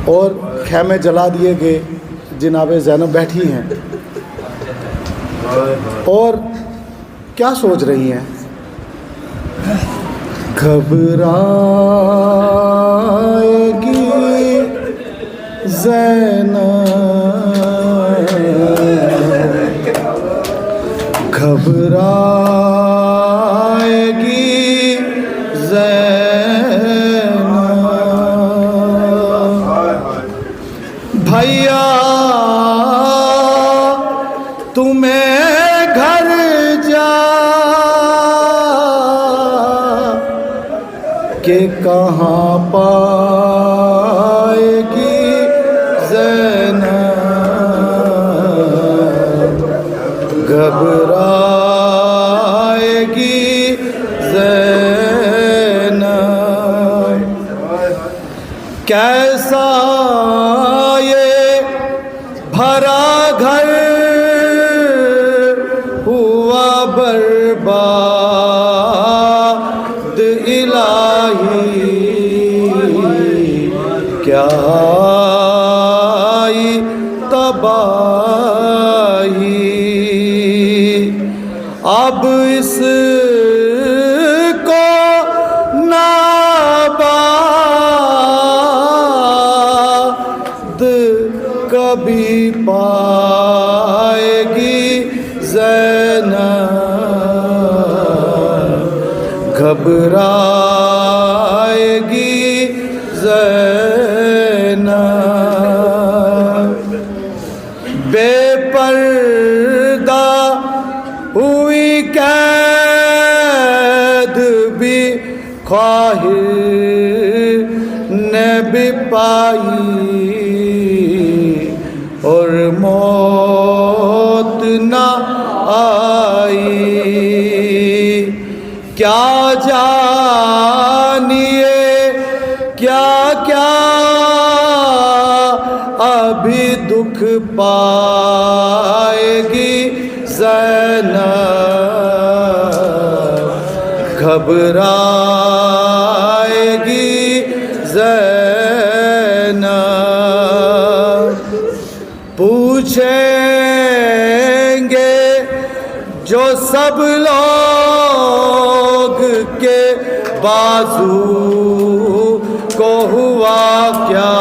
और खैमे जला दिए गए, जनाब ज़ैनब बैठी हैं और क्या सोच रही हैं? घबराएगी ज़ैनब, घबराएगी ज़ैनब। भैया तुम्हें घर जा के कहाँ पाएगी ज़ैनब, घबराएगी ज़ैनब। कैसा ये भरा घर हुआ बर्बाद इलाही, क्या आई तबाही। अब इसको नाबाद कभी पाएगी ज़ैनब, घबराएगी ज़ैनब। बेपर्दा हुई कैद भी ख्वाहिर ने भी पाई और मौत न आई। क्या जानिए क्या क्या अभी दुख पाएगी ज़ैनब, घबराएगी ज़ैनब। पूछेंगे जो सब लोग के बाजू को हुआ क्या,